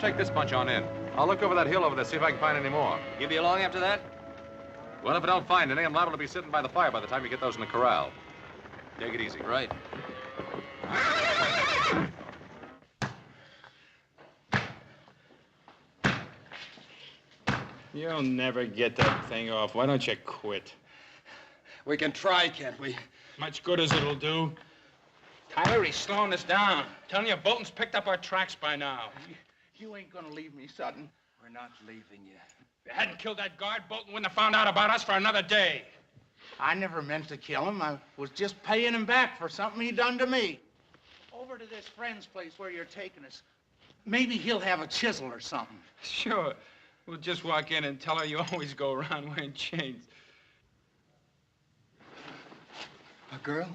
take this bunch on in. I'll look over that hill over there, see if I can find any more. You be along after that? Well, if I don't find any, I'm liable to be sitting by the fire by the time you get those in the corral. Take it easy. Right. You'll never get that thing off. Why don't you quit? We can try, can't we? Much good as it'll do. Tyler, he's slowing us down. Telling you, Bolton's picked up our tracks by now. You ain't gonna leave me, Sutton. We're not leaving you. If you hadn't killed that guard, Bolton wouldn't have found out about us for another day. I never meant to kill him. I was just paying him back for something he done to me. Over to this friend's place where you're taking us. Maybe he'll have a chisel or something. Sure. We'll just walk in and tell her you always go around wearing chains. A girl?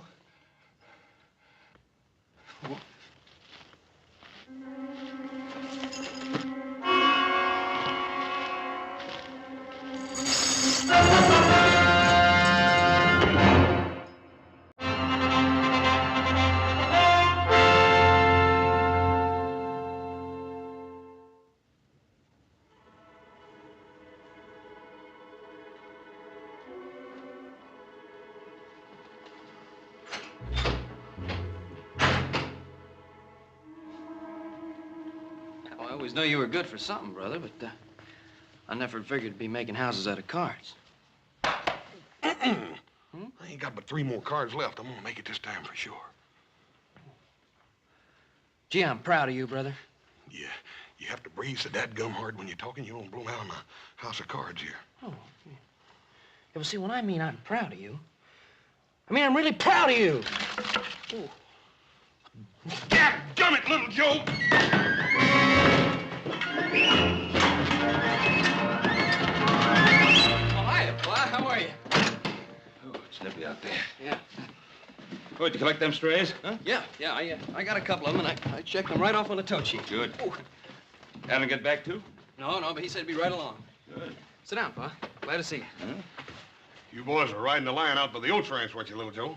I always knew you were good for something, brother, but I never figured to be making houses out of cards. I ain't got but 3 more cards left. I'm gonna make it this time for sure. Gee, I'm proud of you, brother. Yeah, you have to breathe so dadgum hard when you're talking. You won't blow out of my house of cards here. Oh, yeah. Well, see, when I mean I'm proud of you, I mean I'm really proud of you. Ooh. Dadgummit, little Joe! Oh, hiya, Fly. How are you? Oh, it's nippy out there. Yeah. Oh, did you collect them strays? Huh? Yeah. I got a couple of them, and I checked them right off on the tote sheet. Good. Ooh. Haven't get back too? No, but he said he'd be right along. Good. Sit down, Pa. Glad to see you. Huh? You boys are riding the line out by the oats ranch, weren't you, little Joe?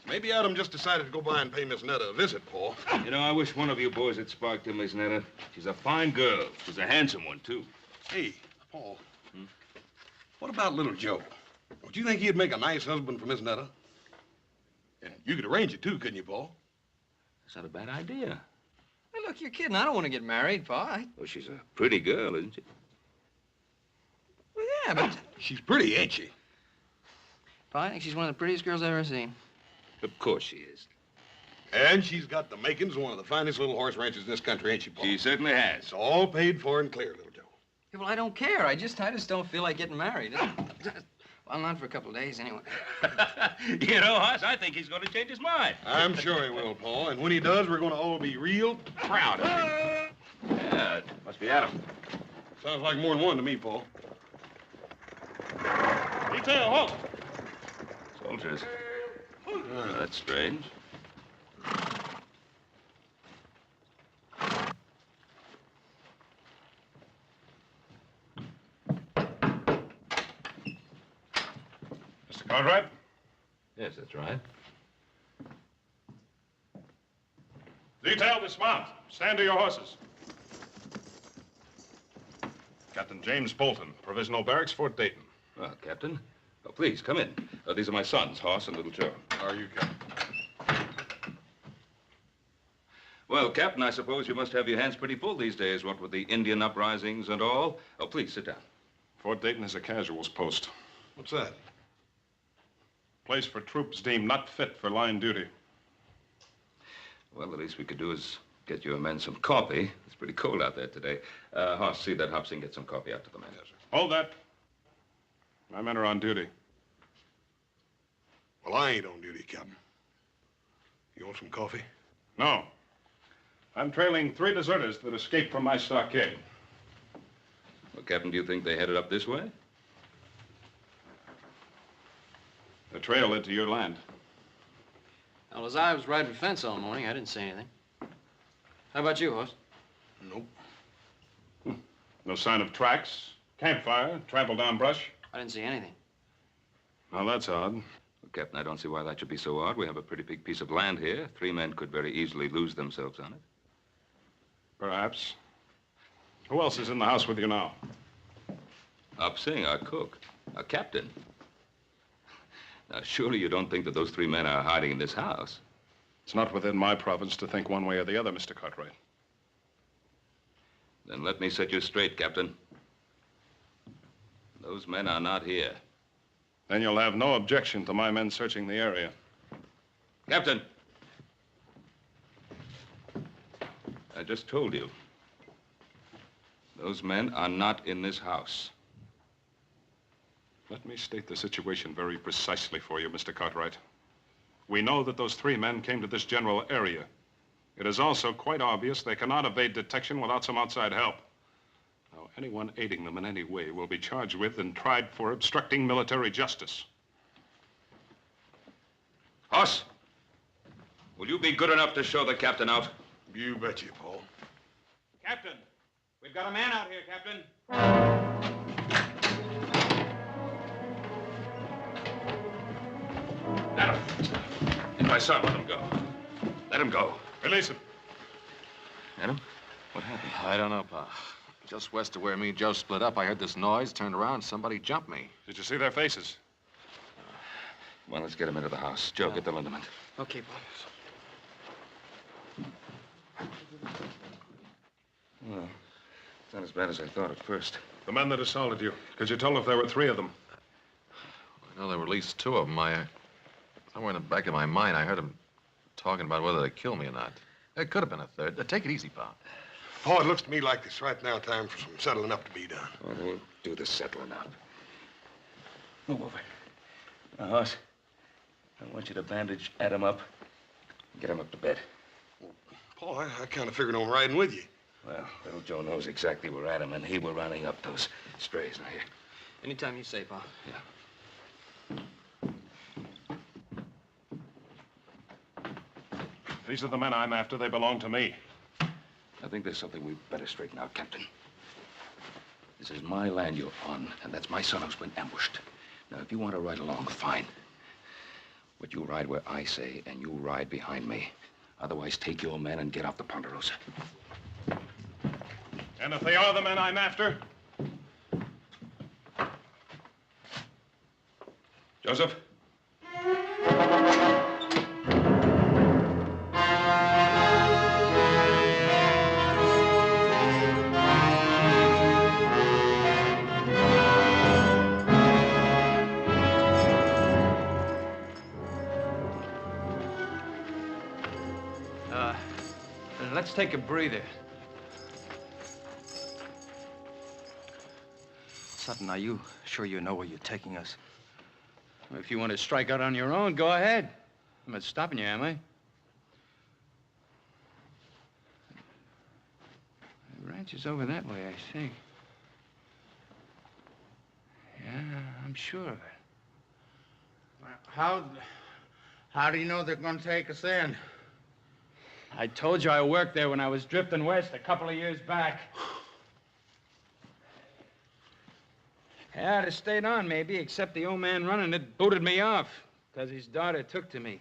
Maybe Adam just decided to go by and pay Miss Netta a visit, Paul. You know, I wish one of you boys had sparked to Miss Netta. She's a fine girl. She's a handsome one, too. Hey, Paul. What about little Joe? Don't you think he'd make a nice husband for Miss Netta? And you could arrange it, too, couldn't you, Paul? That's not a bad idea. Hey, look, you're kidding. I don't want to get married, Pa. Well, she's a pretty girl, isn't she? Well, yeah, but... She's pretty, ain't she? Pa, I think she's one of the prettiest girls I've ever seen. Of course she is. And she's got the makings of one of the finest little horse ranches in this country, ain't she, Paul? She certainly has. It's all paid for and clear, little Joe. Yeah, well, I don't care. I just don't feel like getting married. Well, not for a couple of days, anyway. You know, Hoss, I think he's going to change his mind. I'm sure he will, Paul. And when he does, we're going to all be real proud of him. Yeah, it must be Adam. Sounds like more than one to me, Paul. Detail, halt! Soldiers. Oh, that's strange. Mr. Cartwright? Yes, that's right. Detail, dismount. Stand to your horses. Captain James Bolton, Provisional Barracks, Fort Dayton. Well, Captain. Oh, please, come in. These are my sons, Hoss and Little Joe. How are you, Captain? Well, Captain, I suppose you must have your hands pretty full these days, what with the Indian uprisings and all. Oh, please, sit down. Fort Dayton is a casuals post. What's that? Place for troops deemed not fit for line duty. Well, the least we could do is get your men some coffee. It's pretty cold out there today. Hoss, see that Hobson get some coffee out to the men. Yes, sir. Hold that. My men are on duty. Well, I ain't on duty, Captain. You want some coffee? No. I'm trailing 3 deserters that escaped from my stockade. Well, Captain, do you think they headed up this way? The trail led to your land. Well, as I was riding the fence all morning, I didn't see anything. How about you, Hoss? Nope. No sign of tracks, campfire, trampled down brush. I didn't see anything. Well, that's odd. Well, Captain, I don't see why that should be so odd. We have a pretty big piece of land here. 3 men could very easily lose themselves on it. Perhaps. Who else is in the house with you now? Up Sing, our cook, our captain. Now, surely you don't think that those 3 men are hiding in this house? It's not within my province to think one way or the other, Mr. Cartwright. Then let me set you straight, Captain. Those men are not here. Then you'll have no objection to my men searching the area. Captain! I just told you. Those men are not in this house. Let me state the situation very precisely for you, Mr. Cartwright. We know that those 3 men came to this general area. It is also quite obvious they cannot evade detection without some outside help. Now, anyone aiding them in any way will be charged with and tried for obstructing military justice. Hoss, will you be good enough to show the captain out? You betcha, Paul. Captain, we've got a man out here, Captain. Let him. And my son, let him go. Let him go. Release him. Adam, what happened? I don't know, Pa. Just west of where me and Joe split up, I heard this noise, turned around, somebody jumped me. Did you see their faces? Well, let's get him into the house. Joe, get the liniment. Okay, Bob. Well, it's not as bad as I thought at first. The men that assaulted you. Could you tell if there were 3 of them? I know there were at least 2 of them. Somewhere in the back of my mind, I heard them talking about whether they'd kill me or not. There could have been a 3rd. Take it easy, Pa. Paul, it looks to me like it's right now time for some settling up to be done. Well, we'll do the settling up. Move over. Now, Hoss, I want you to bandage Adam up. Get him up to bed. Paul, I kind of figured on riding with you. Well, little Joe knows exactly where Adam and he were rounding up those strays. Now, here. Anytime you say, Pa. Yeah. These are the men I'm after. They belong to me. I think there's something we better straighten out, Captain. This is my land you're on, and that's my son who's been ambushed. Now, if you want to ride along, fine. But you ride where I say, and you ride behind me. Otherwise, take your men and get off the Ponderosa. And if they are the men I'm after? Joseph? Let's take a breather. Sutton, are you sure you know where you're taking us? Well, if you want to strike out on your own, go ahead. I'm not stopping you, am I? The ranch is over that way, I think. Yeah, I'm sure of it. How do you know they're going to take us in? I told you I worked there when I was drifting west a couple of years back. Yeah, I'd have stayed on, maybe, except the old man running it booted me off because his daughter took to me.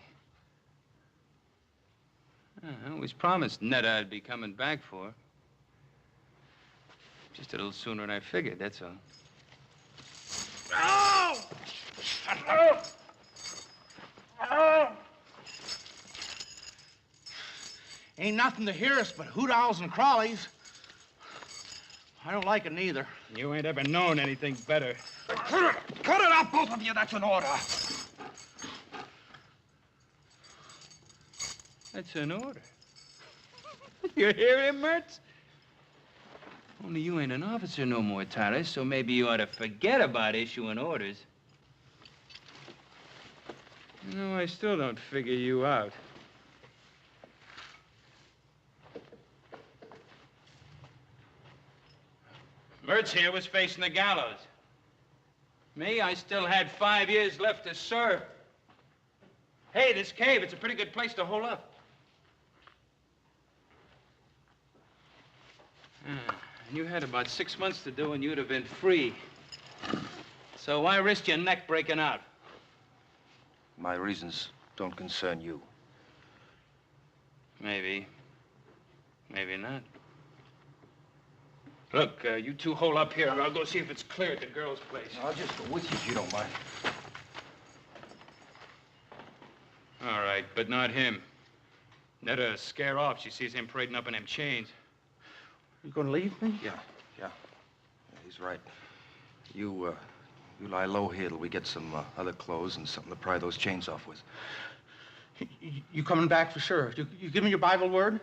I always promised Netta I'd be coming back for her. Just a little sooner than I figured, that's all. Oh! Oh! Oh! Ain't nothing to hear us but hoot owls and crawlies. I don't like it neither. You ain't ever known anything better. Cut it out, both of you. That's an order. That's an order. You hear him, Mertz? Only you ain't an officer no more, Taras, so maybe you ought to forget about issuing orders. You know, I still don't figure you out. Mertz here was facing the gallows. Me, I still had 5 years left to serve. Hey, this cave, it's a pretty good place to hole up. You had about 6 months to do and you'd have been free. So why risk your neck breaking out? My reasons don't concern you. Maybe. Maybe not. Look, you two hold up here. I'll go see if it's clear at the girl's place. I'll just go with you if you don't mind. All right, but not him. Netta'll scare off. She sees him parading up in them chains. You gonna leave me? Yeah. He's right. You lie low here till we get some other clothes and something to pry those chains off with. You coming back for sure? You give me your Bible word?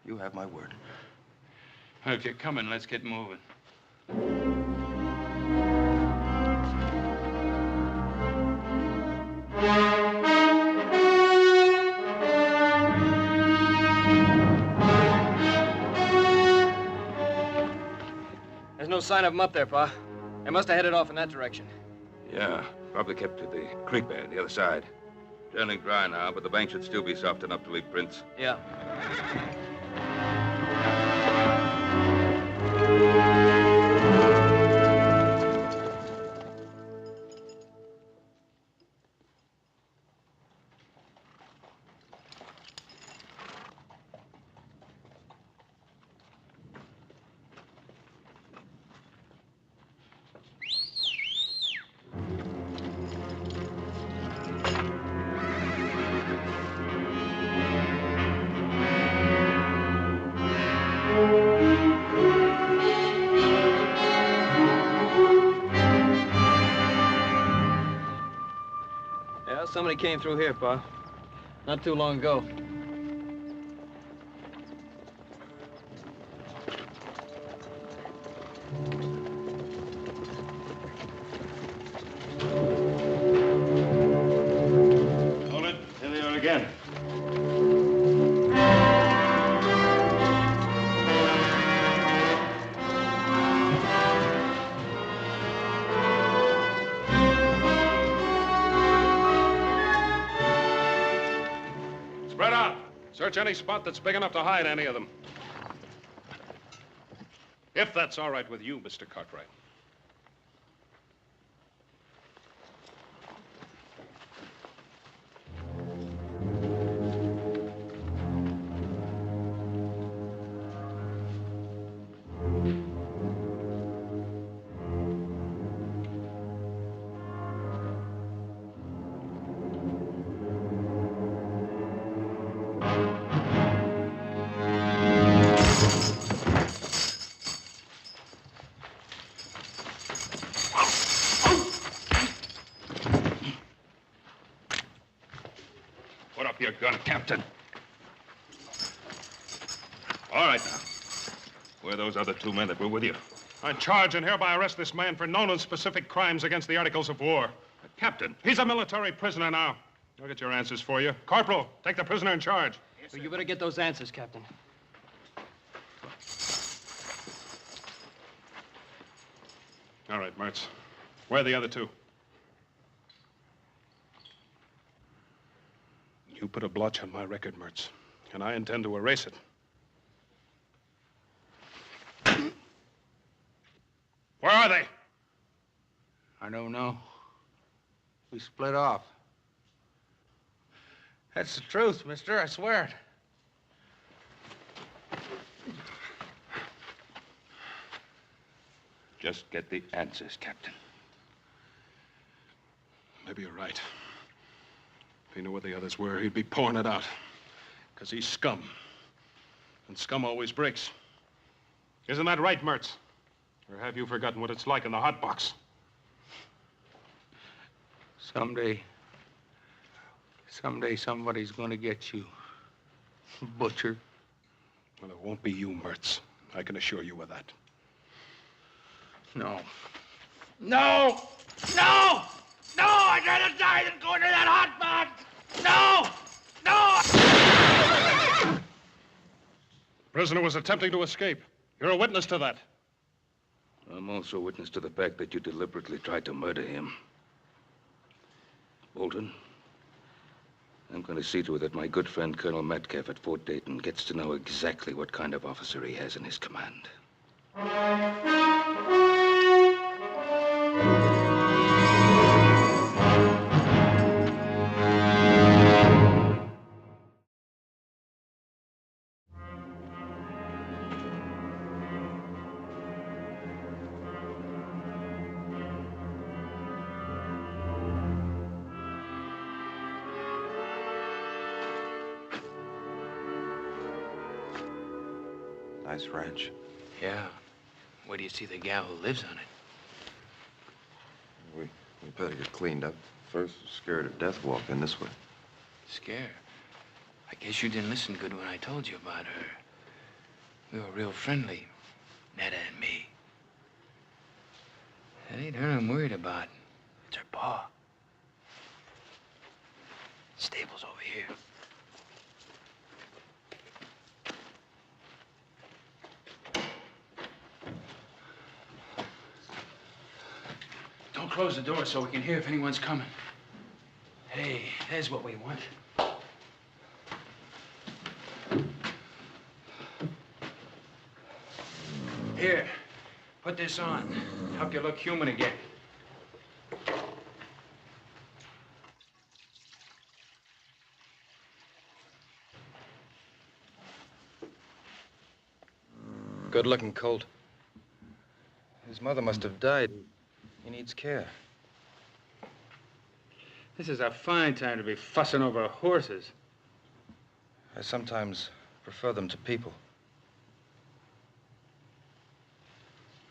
You have my word. Well, if you're coming, let's get moving. There's no sign of them up there, Pa. They must have headed off in that direction. Yeah, probably kept to the creek bed on the other side. Turning dry now, but the bank should still be soft enough to leave prints. Yeah. Yeah, somebody came through here, Pa. Not too long ago. Hold it. Here they are again. Spread out. Search any spot that's big enough to hide any of them. If that's all right with you, Mr. Cartwright. Put up your gun, Captain. All right, now. Where are those other two men that were with you? I charge and hereby arrest this man for known and specific crimes against the Articles of War. Captain, he's a military prisoner now. I'll get your answers for you. Corporal, take the prisoner in charge. Yes, well, you better get those answers, Captain. All right, Mertz. Where are the other two? You put a blotch on my record, Mertz, and I intend to erase it. Where are they? I don't know. We split off. That's the truth, mister. I swear it. Just get the answers, Captain. Maybe you're right. If he knew where the others were, he'd be pouring it out. Because he's scum. And scum always breaks. Isn't that right, Mertz? Or have you forgotten what it's like in the hot box? Someday somebody's gonna get you, butcher. Well, it won't be you, Mertz. I can assure you of that. No. No! No! No! I'd rather die than go into that hot box! No! No! Prisoner was attempting to escape. You're a witness to that. I'm also a witness to the fact that you deliberately tried to murder him. Bolton, I'm going to see to it that my good friend Colonel Metcalf at Fort Dayton gets to know exactly what kind of officer he has in his command. Nice ranch. Yeah. Where do you see the gal who lives on it? We better get cleaned up. First, scared to death walk in this way. Scared? I guess you didn't listen good when I told you about her. We were real friendly, Netta and me. It ain't her I'm worried about. It's her pa. Stable's over here. Don't close the door so we can hear if anyone's coming. Hey, there's what we want. Here, put this on. Help you look human again. Good-looking colt. His mother must have died. He needs care. This is a fine time to be fussing over horses. I sometimes prefer them to people.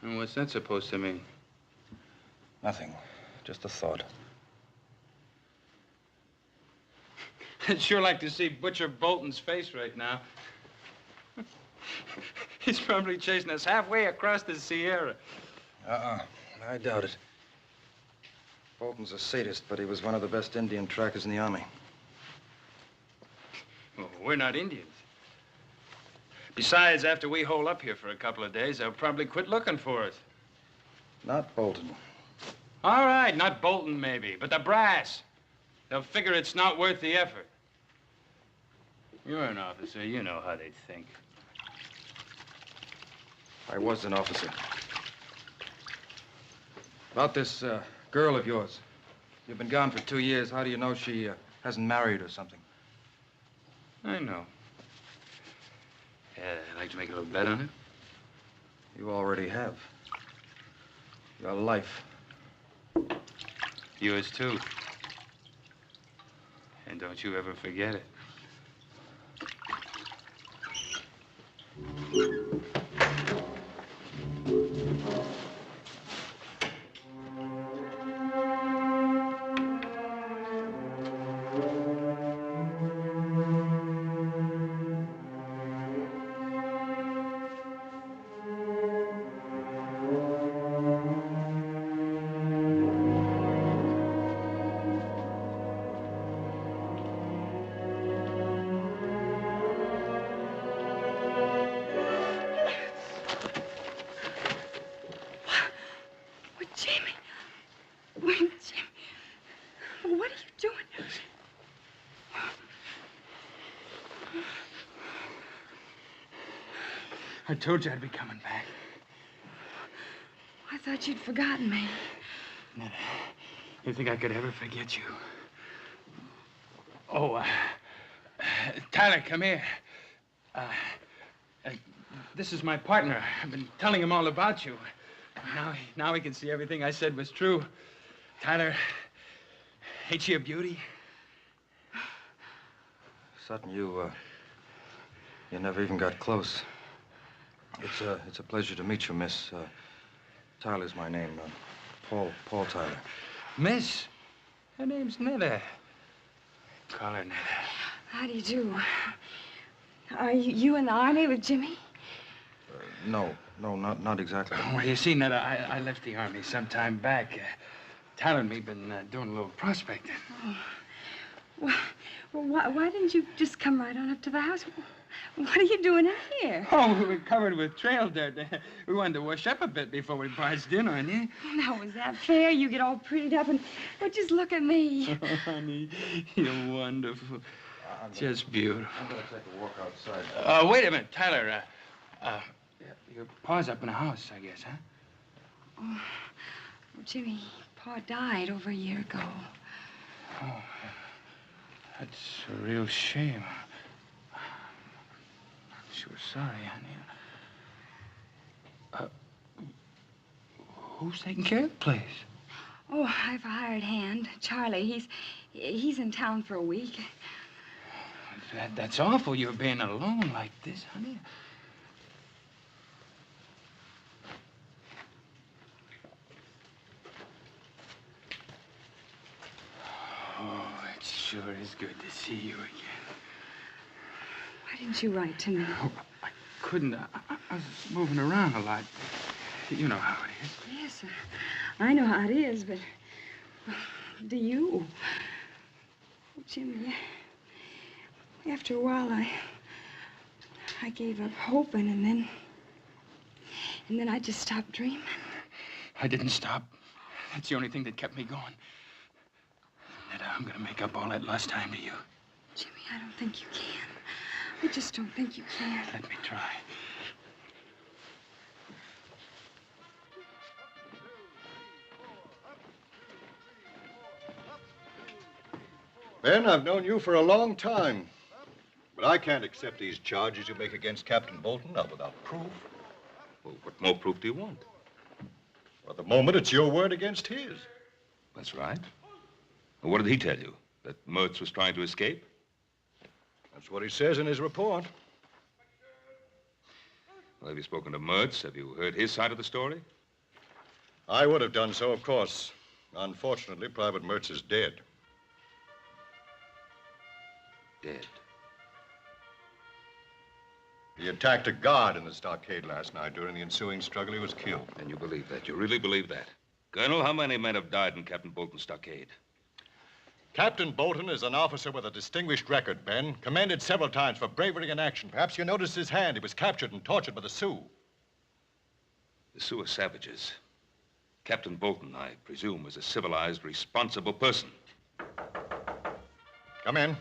And what's that supposed to mean? Nothing. Just a thought. I'd sure like to see Butcher Bolton's face right now. He's probably chasing us halfway across the Sierra. I doubt it. Bolton's a sadist, but he was one of the best Indian trackers in the Army. Well, we're not Indians. Besides, after we hole up here for a couple of days, they'll probably quit looking for us. Not Bolton. All right, not Bolton, maybe, but the brass. They'll figure it's not worth the effort. You're an officer. You know how they think. I was an officer. About this girl of yours. You've been gone for 2 years. How do you know she hasn't married or something? I know. I'd like to make a little bet on it. You already have. Your life. Yours, too. And don't you ever forget it. I told you I'd be coming back. I thought you'd forgotten me. Netta, you think I could ever forget you? Oh, Tyler, come here. This is my partner. I've been telling him all about you. Now he can see everything I said was true. Tyler, ain't she a beauty? Sutton, you never even got close. It's a pleasure to meet you, Miss. Tyler's my name. Paul Tyler. Miss? Her name's Netta. Call her Netta. How do you do? Are you in the Army with Jimmy? No, not exactly. Well, you see, Netta, I left the Army some time back. Tyler and me been doing a little prospecting. Oh. Well, why didn't you just come right on up to the house? What are you doing in here? Oh, we were covered with trail dirt. We wanted to wash up a bit before we barged in on you. Now, was that fair? You get all prettied up and... Well, just look at me. Oh, honey, you're wonderful. Just beautiful. I'm going to take a walk outside. Wait a minute, Tyler. Your pa's up in the house, I guess, huh? Oh, well, Jimmy, Pa died over a year ago. Oh, that's a real shame. I'm sure sorry, honey. Who's taking care of the place? Oh, I've a hired hand, Charlie. He's in town for a week. That's awful, you're being alone like this, honey. sure is good to see you again. Why didn't you write to me? Oh, I couldn't. I was moving around a lot. You know how it is. Yes, I know how it is, but do you? Oh, Jimmy, after a while, I gave up hoping, and then I just stopped dreaming. I didn't stop. That's the only thing that kept me going. Netta, I'm gonna make up all that lost time to you. Jimmy, I don't think you can. I just don't think you can. Let me try. Ben, I've known you for a long time. But I can't accept these charges you make against Captain Bolton, not without proof. Well, what more proof do you want? For the moment, it's your word against his. That's right. Well, what did he tell you? That Mertz was trying to escape? That's what he says in his report. Well, have you spoken to Mertz? Have you heard his side of the story? I would have done so, of course. Unfortunately, Private Mertz is dead. Dead? He attacked a guard in the stockade last night. During the ensuing struggle, he was killed. And you believe that? You really believe that? Colonel, how many men have died in Captain Bolton's stockade? Captain Bolton is an officer with a distinguished record, Ben. Commended several times for bravery in action. Perhaps you noticed his hand. He was captured and tortured by the Sioux. The Sioux are savages. Captain Bolton, I presume, is a civilized, responsible person. Come in.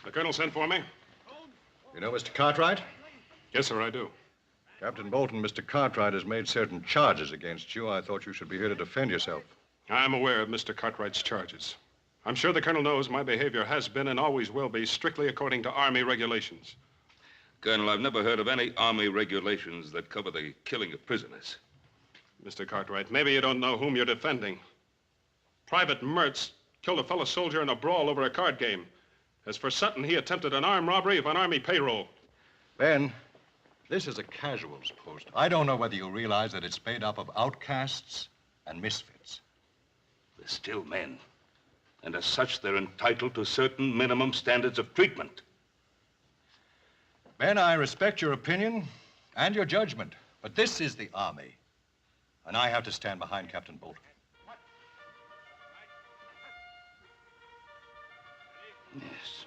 The colonel sent for me? You know Mr. Cartwright? Yes, sir, I do. Captain Bolton, Mr. Cartwright has made certain charges against you. I thought you should be here to defend yourself. I'm aware of Mr. Cartwright's charges. I'm sure the colonel knows my behavior has been and always will be strictly according to Army regulations. Colonel, I've never heard of any Army regulations that cover the killing of prisoners. Mr. Cartwright, maybe you don't know whom you're defending. Private Mertz killed a fellow soldier in a brawl over a card game. As for Sutton, he attempted an armed robbery of an Army payroll. Ben, this is a casuals post. I don't know whether you realize that it's made up of outcasts and misfits. They're still men. And as such, they're entitled to certain minimum standards of treatment. Ben, I respect your opinion and your judgment, but this is the Army, and I have to stand behind Captain Bolton. Yes.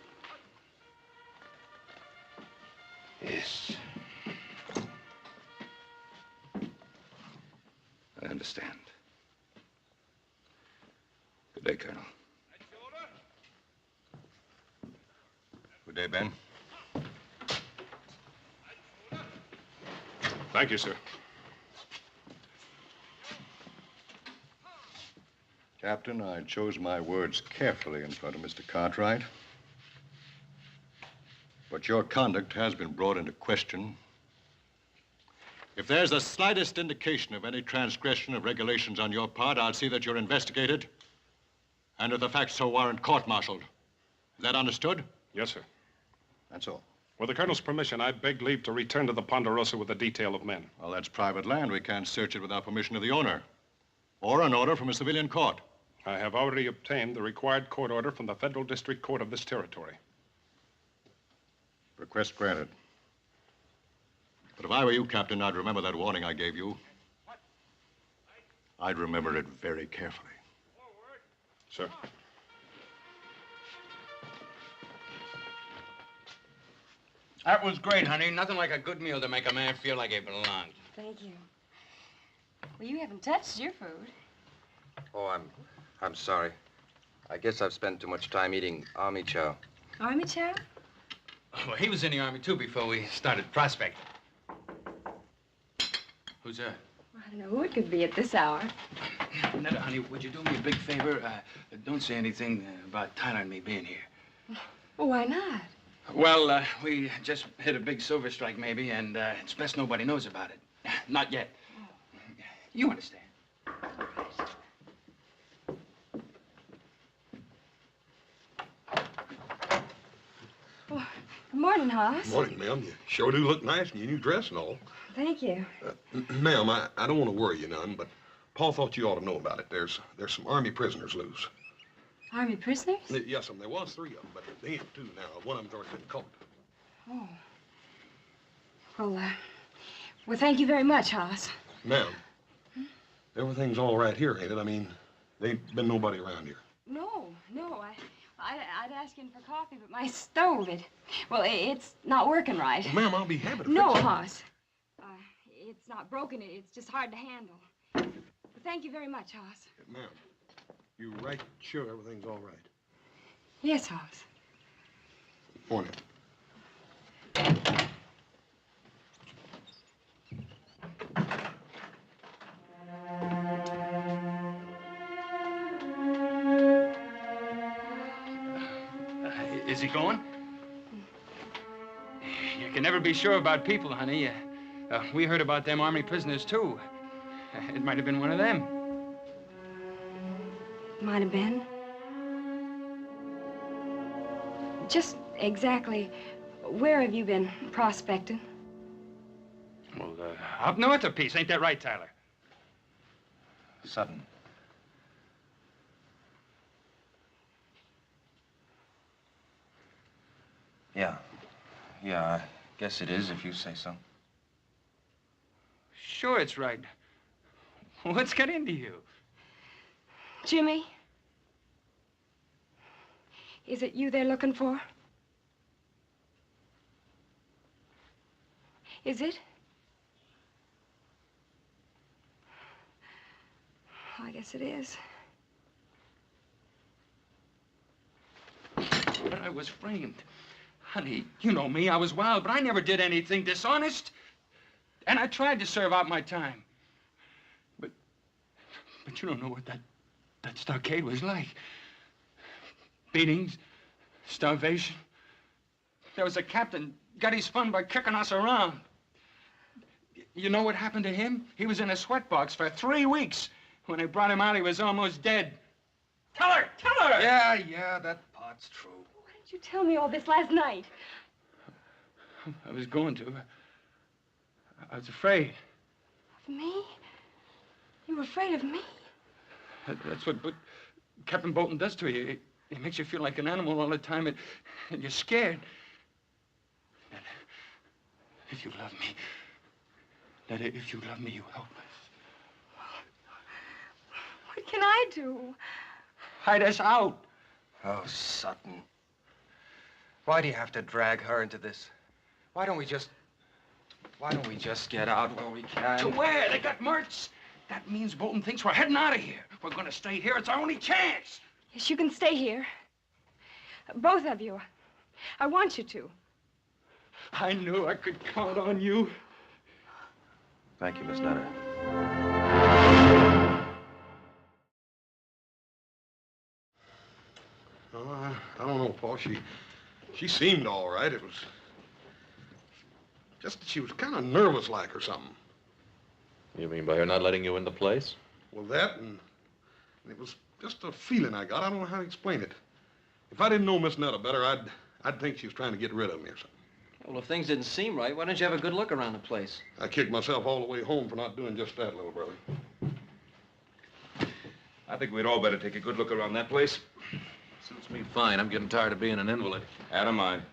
Yes. I understand. Good day, Colonel. Good day, Ben. Thank you, sir. Captain, I chose my words carefully in front of Mr. Cartwright. But your conduct has been brought into question. If there's the slightest indication of any transgression of regulations on your part, I'll see that you're investigated. And if the facts so warrant, court-martialed. Is that understood? Yes, sir. That's all. With the colonel's permission, I beg leave to return to the Ponderosa with a detail of men. Well, that's private land. We can't search it without permission of the owner. Or an order from a civilian court. I have already obtained the required court order from the Federal District Court of this territory. Request granted. But if I were you, Captain, I'd remember that warning I gave you. I'd remember it very carefully. Sir. That was great, honey. Nothing like a good meal to make a man feel like he belonged. Thank you. Well, you haven't touched your food. Oh, I'm sorry. I guess I've spent too much time eating army chow. Army chow? Well, he was in the Army, too, before we started prospecting. Who's that? Well, I don't know who it could be at this hour. Netta, honey, would you do me a big favor? Don't say anything about Tyler and me being here. Well, why not? Well, we just hit a big silver strike, maybe, and it's best nobody knows about it. Not yet. You understand. Well, good morning, Hoss. Morning, ma'am. You sure do look nice in your new dress and all. Thank you. Ma'am, I don't want to worry you none, but Paul thought you ought to know about it. There's some Army prisoners loose. Army prisoners? Yes, there was 3 of them, but they ain't 2 now. One of them's already been caught. Oh. Well, thank you very much, Hoss. Ma'am, everything's all right here, ain't it? I mean, there ain't been nobody around here. No. I'd ask him for coffee, but my stove, it's not working right. Well, ma'am, I'll be happy to No, fix it. Hoss. It's not broken. It's just hard to handle. But thank you very much, Hoss. Ma'am, you right sure everything's all right? Yes, Hoss. Morning. Is he going? You can never be sure about people, honey. We heard about them Army prisoners, too. It might have been one of them. Might have been. Just exactly where have you been prospecting? Well, up north a piece. Ain't that right, Tyler? Sutton. Yeah, I guess it is if you say so. Sure, it's right. What's got into you? Jimmy? Is it you they're looking for? Is it? I guess it is. But I was framed. Honey, you know me. I was wild, but I never did anything dishonest. And I tried to serve out my time. But you don't know what that stockade was like. Beatings, starvation. There was a captain, got his fun by kicking us around. You know what happened to him? He was in a sweatbox for 3 weeks. When they brought him out, he was almost dead. Tell her! Tell her! Yeah, that part's true. Why didn't you tell me all this last night? I was going to. I was afraid. Of me? You were afraid of me? That's what Captain Bolton does to you. It makes you feel like an animal all the time, and you're scared. That if you love me, you help us. What can I do? Hide us out. Oh, Sutton. Why do you have to drag her into this? Why don't we just get out while we can? To where? They got Mertz. That means Bolton thinks we're heading out of here. We're going to stay here. It's our only chance. Yes, you can stay here. Both of you. I want you to. I knew I could count on you. Thank you, Miss Nutter. Oh, I don't know, Paul. She seemed all right. It was just that she was kind of nervous like or something. You mean by her not letting you in the place? Well, that and it was just a feeling I got. I don't know how to explain it. If I didn't know Miss Nutter better, I'd think she was trying to get rid of me or something. Well, if things didn't seem right, why don't you have a good look around the place? I kicked myself all the way home for not doing just that, little brother. I think we'd all better take a good look around that place. Suits me fine. I'm getting tired of being an invalid. Adam, I'd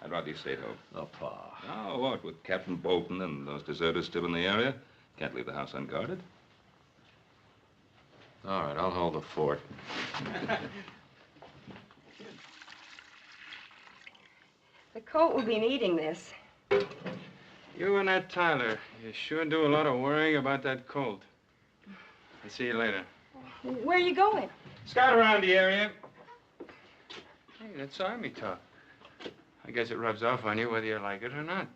rather you stay at home. Oh, Pa. Oh, what? With Captain Bolton and those deserters still in the area? Can't leave the house unguarded. All right, I'll hold the fort. The coat will be needing this. You and that Tyler, you sure do a lot of worrying about that colt. I'll see you later. Where are you going? Scout around the area. Hey, that's Army talk. I guess it rubs off on you whether you like it or not.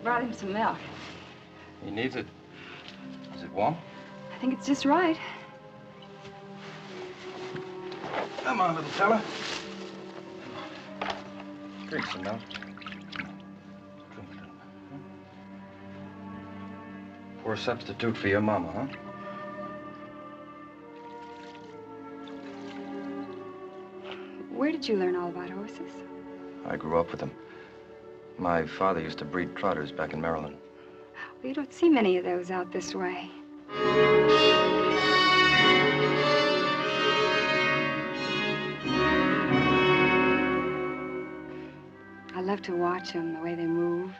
Brought him some milk. He needs it. Is it warm? I think it's just right. Come on, little fella. Drink some milk. Drink. Poor substitute for your mama, huh? Where did you learn all about horses? I grew up with them. My father used to breed trotters back in Maryland. Well, you don't see many of those out this way. I love to watch them, the way they move.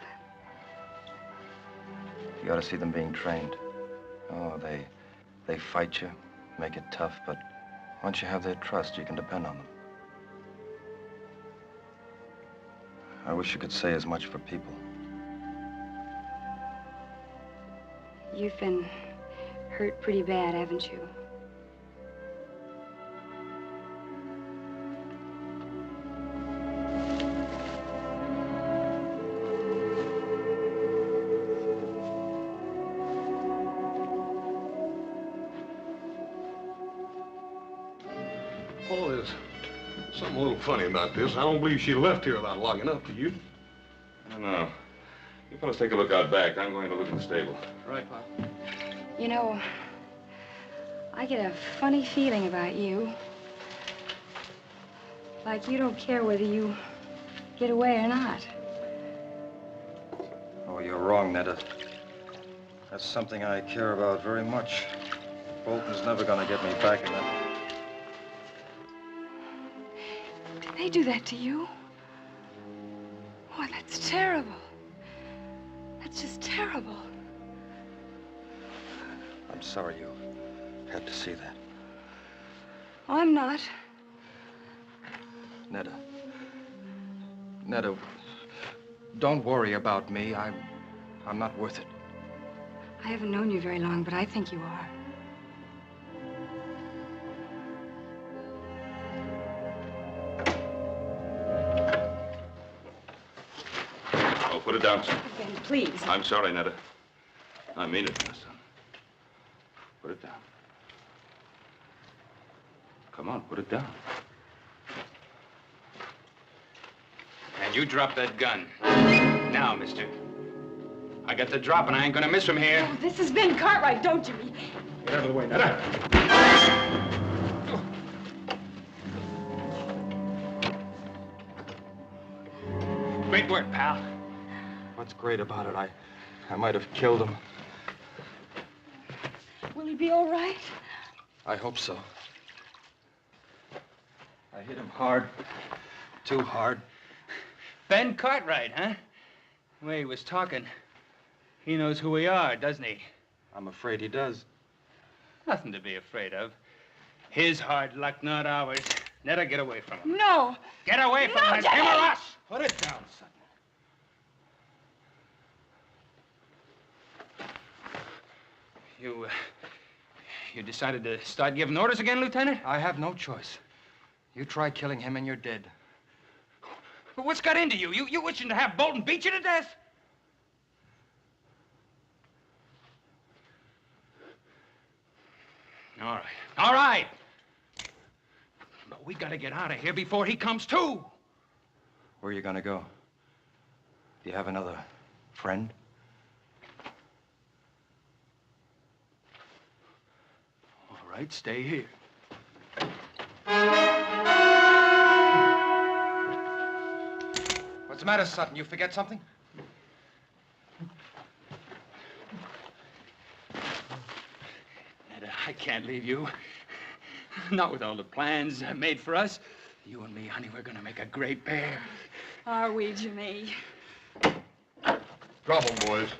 You ought to see them being trained. Oh, they fight you, make it tough, but once you have their trust, you can depend on them. I wish you could say as much for people. You've been hurt pretty bad, haven't you? Paul, there's something a little funny about this. I don't believe she left here without locking up, do you? I don't know. You fellas take a look out back. I'm going to look in the stable. Right, Pop. You know, I get a funny feeling about you. Like you don't care whether you get away or not. Oh, you're wrong, Netta. That's something I care about very much. Bolton's never gonna get me back in that. Did they do that to you? Oh, that's terrible. That's just terrible. I'm sorry you had to see that. Oh, I'm not. Netta. Netta, don't worry about me. I'm not worth it. I haven't known you very long, but I think you are. Oh, put it down, son. Ben, please. I'm sorry, Netta. I mean it, my son. Put it down. Come on, put it down. And you drop that gun. Now, mister. I got the drop and I ain't gonna miss from here. Oh, this has been Cartwright, don't you? Get out of the way, Netta. Great work, pal. What's great about it? I might have killed him. Will he be all right? I hope so. I hit him hard. Too hard. Ben Cartwright, huh? The way he was talking. He knows who we are, doesn't he? I'm afraid he does. Nothing to be afraid of. His hard luck, not ours. Netta, get away from him. No. Get away from him. Him or us. Put it down, son. You decided to start giving orders again, Lieutenant? I have no choice. You try killing him and you're dead. What's got into you? You wishing to have Bolton beat you to death? All right. All right. But we gotta get out of here before he comes to. Where are you gonna go? Do you have another friend? All right, stay here. What's the matter, Sutton? You forget something? Netta, I can't leave you. Not with all the plans made for us. You and me, honey, we're gonna make a great pair. Are we, Jimmy? Drop 'em, boys.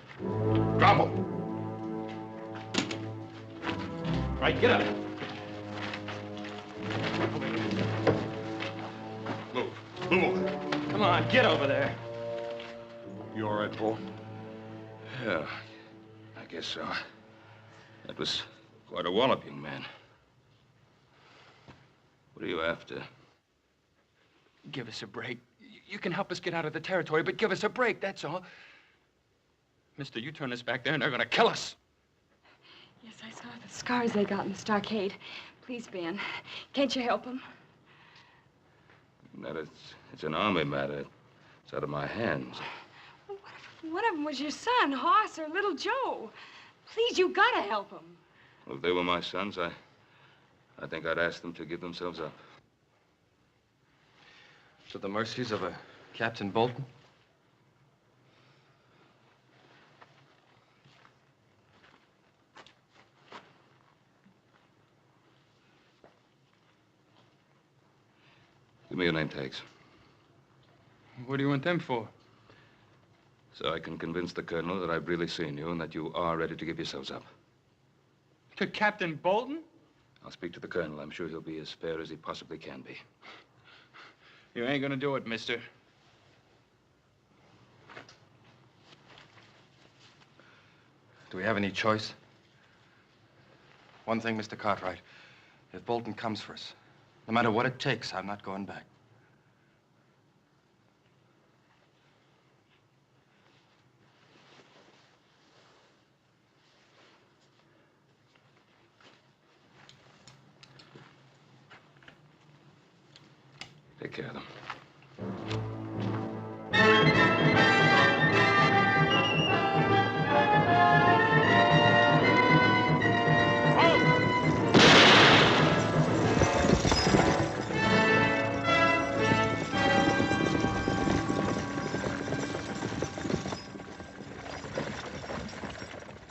Drop 'em. Right, get up. Move. Move over. Come on, get over there. You all right, Paul? Yeah, I guess so. That was quite a wallop, young man. What are you after? Give us a break. You can help us get out of the territory, but give us a break, that's all. Mister, you turn us back there and they're gonna kill us. Yes, I saw the scars they got in the stockade. Please, Ben, can't you help them? That it's an army matter. It's out of my hands. Well, what if one of them was your son, Hoss, or little Joe? Please, you gotta help them. Well, if they were my sons, I think I'd ask them to give themselves up. To the mercies of a Captain Bolton? Give me your name tags. What do you want them for? So I can convince the colonel that I've really seen you and that you are ready to give yourselves up. To Captain Bolton? I'll speak to the colonel. I'm sure he'll be as fair as he possibly can be. You ain't gonna do it, mister. Do we have any choice? One thing, Mr. Cartwright. If Bolton comes for us, no matter what it takes, I'm not going back. Take care of them.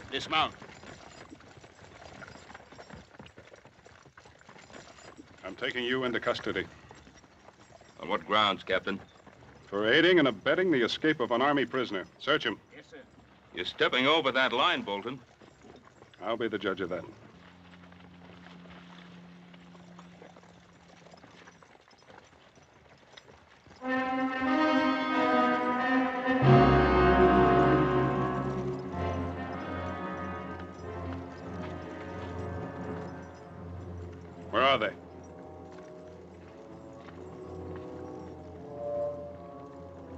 Dismount. I'm taking you into custody. On what grounds, Captain? For aiding and abetting the escape of an Army prisoner. Search him. Yes, sir. You're stepping over that line, Bolton. I'll be the judge of that. Where are they?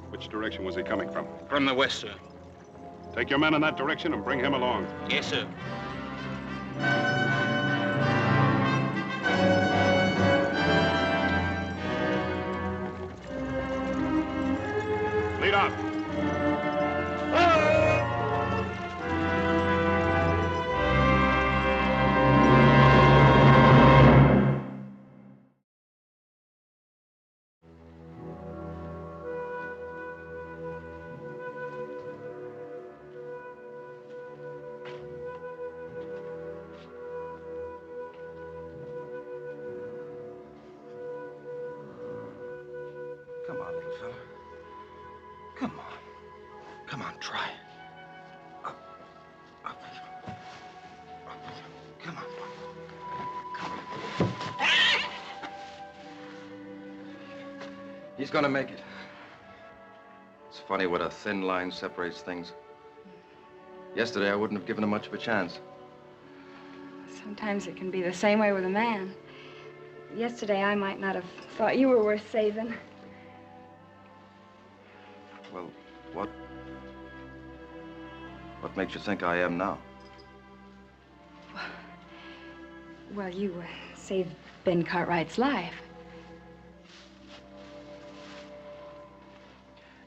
Which direction was he coming from? From the west, sir. Take your men in that direction and bring him along. Yes, sir. Lead out. Come on, little fella. Come on. Come on, try. Up. Up. Come on. Come on. He's gonna make it. It's funny what a thin line separates things. Yesterday, I wouldn't have given him much of a chance. Sometimes it can be the same way with a man. Yesterday, I might not have thought you were worth saving. Well, what makes you think I am now? Well, you saved Ben Cartwright's life.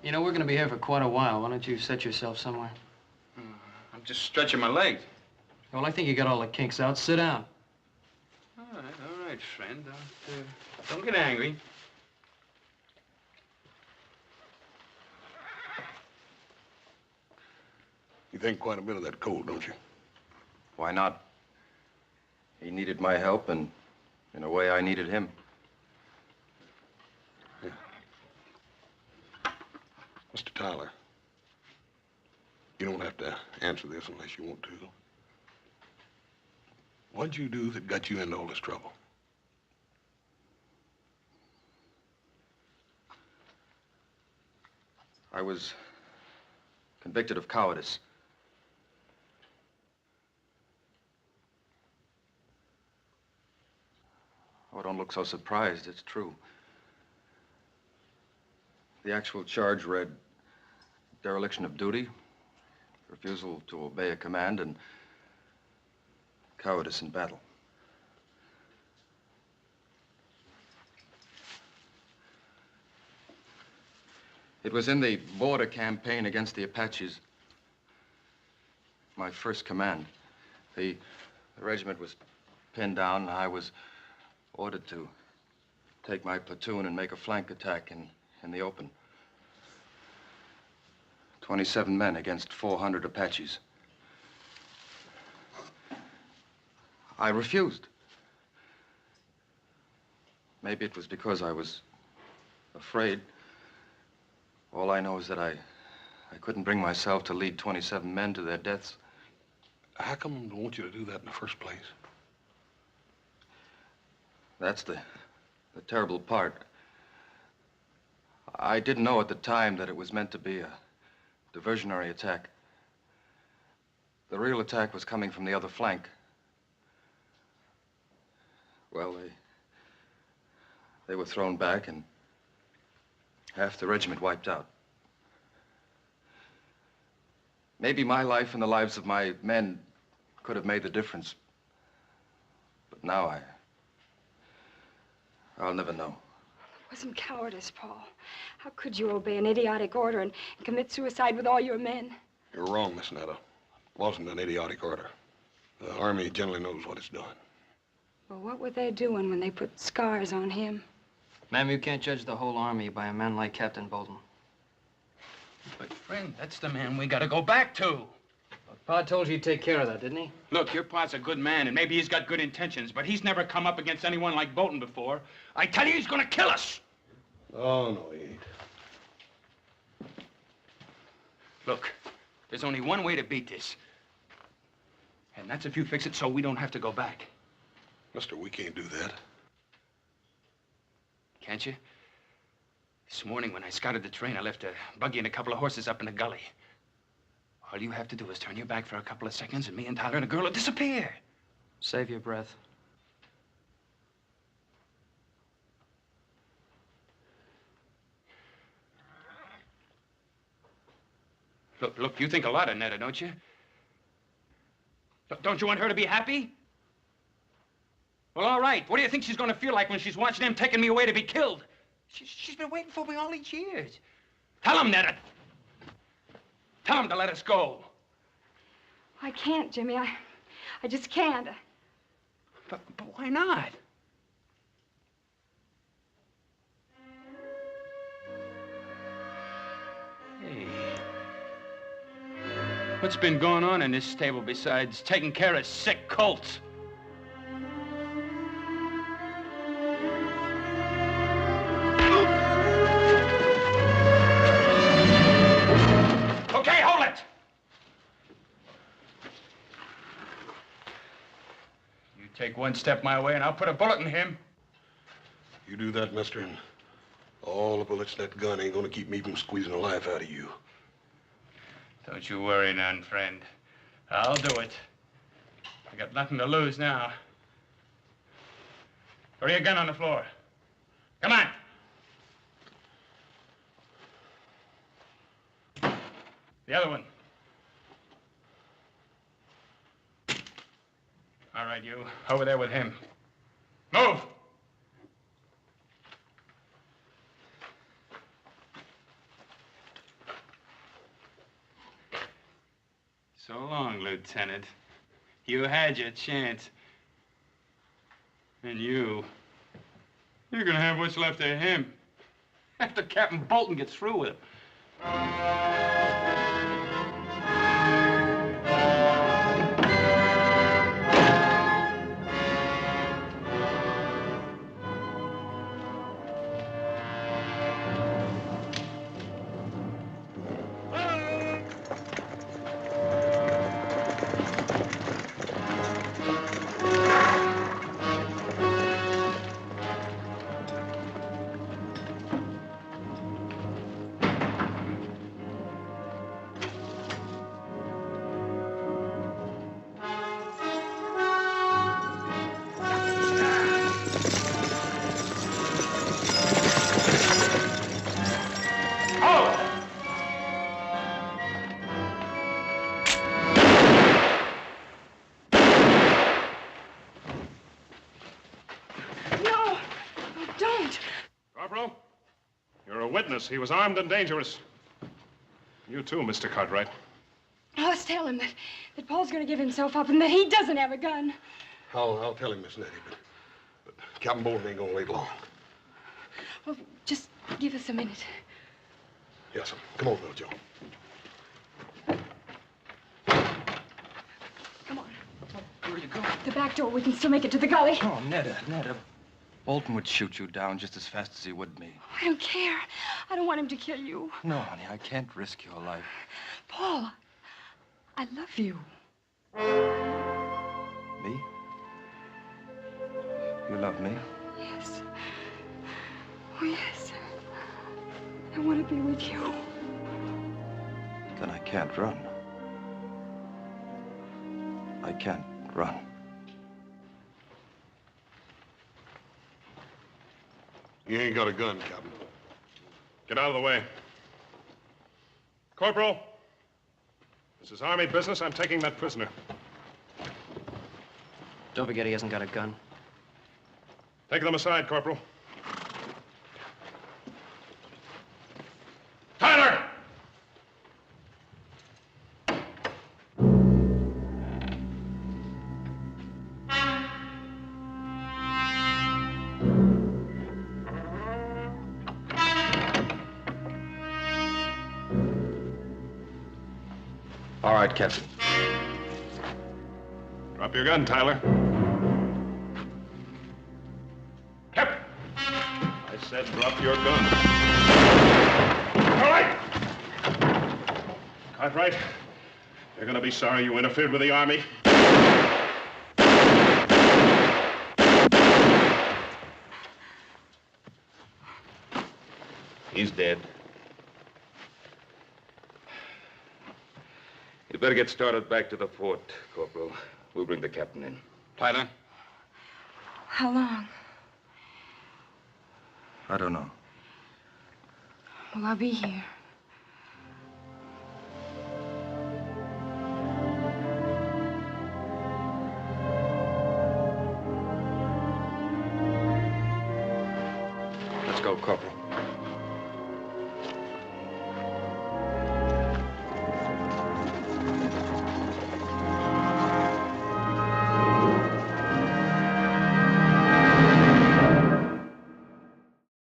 You know, we're gonna be here for quite a while. Why don't you set yourself somewhere? I'm just stretching my legs. Well, I think you got all the kinks out. Sit down. All right, friend. Don't get angry. You think quite a bit of that cold, don't you? Why not? He needed my help, and in a way, I needed him. Yeah. Mr. Tyler, you don't have to answer this unless you want to. What'd you do that got you into all this trouble? I was convicted of cowardice. Oh, don't look so surprised. It's true. The actual charge read dereliction of duty, refusal to obey a command, and cowardice in battle. It was in the border campaign against the Apaches. My first command. The regiment was pinned down, and I was ordered to take my platoon and make a flank attack in the open. 27 men against 400 Apaches. I refused. Maybe it was because I was afraid. All I know is that I couldn't bring myself to lead 27 men to their deaths. How come they want you to do that in the first place? That's the terrible part. I didn't know at the time that it was meant to be a diversionary attack. The real attack was coming from the other flank. Well, they were thrown back and half the regiment wiped out. Maybe my life and the lives of my men could have made the difference. But now I'll never know. It wasn't cowardice, Paul. How could you obey an idiotic order and commit suicide with all your men? You're wrong, Miss Netta. It wasn't an idiotic order. The Army generally knows what it's doing. Well, what were they doing when they put scars on him? Ma'am, you can't judge the whole Army by a man like Captain Bolton. But, friend, that's the man we gotta go back to. But Pa told you he'd take care of that, didn't he? Look, your pa's a good man, and maybe he's got good intentions, but he's never come up against anyone like Bolton before. I tell you, he's gonna kill us. Oh, no, he ain't. Look, there's only one way to beat this. And that's if you fix it so we don't have to go back. Mister, we can't do that. Can't you? This morning when I scouted the train, I left a buggy and a couple of horses up in the gully. All you have to do is turn your back for a couple of seconds and me and Tyler and the girl will disappear. Save your breath. Look, you think a lot of Netta, don't you? Don't you want her to be happy? Well, all right. What do you think she's going to feel like when she's watching him taking me away to be killed? She's been waiting for me all these years. Tell him, Netta. Tell him to let us go. I can't, Jimmy. I just can't. But why not? Hey. What's been going on in this stable besides taking care of sick colts? Okay, hold it! You take one step my way and I'll put a bullet in him. You do that, mister, and all the bullets in that gun ain't gonna keep me from squeezing the life out of you. Don't you worry none, friend. I'll do it. I got nothing to lose now. Throw your gun on the floor. Come on. The other one. All right, you. Over there with him. Move! So long, Lieutenant. You had your chance. And you're gonna have what's left of him after Captain Bolton gets through with him. He was armed and dangerous. You too, Mr. Cartwright. Let's tell him that Paul's going to give himself up and that he doesn't have a gun. I'll tell him, Miss Nettie, but Captain Bolton ain't gonna wait long. Well, just give us a minute. Yes, sir. Come on, little Joe. Come on. Where are you going? The back door. We can still make it to the gully. Oh, Netta. Bolton would shoot you down just as fast as he would me. I don't care. I don't want him to kill you. No, honey, I can't risk your life. Paul, I love you. Me? You love me? Yes. Oh, yes. I want to be with you. Then I can't run. I can't run. You ain't got a gun, Captain. Get out of the way. Corporal, this is Army business. I'm taking that prisoner. Don't forget he hasn't got a gun. Take them aside, Corporal. Tyler! All right, Captain. Drop your gun, Tyler. Captain! I said drop your gun. All right! Cartwright, you're gonna be sorry you interfered with the Army. He's dead. You better get started back to the fort, Corporal. We'll bring the captain in. Tyler? How long? I don't know. Well, I'll be here.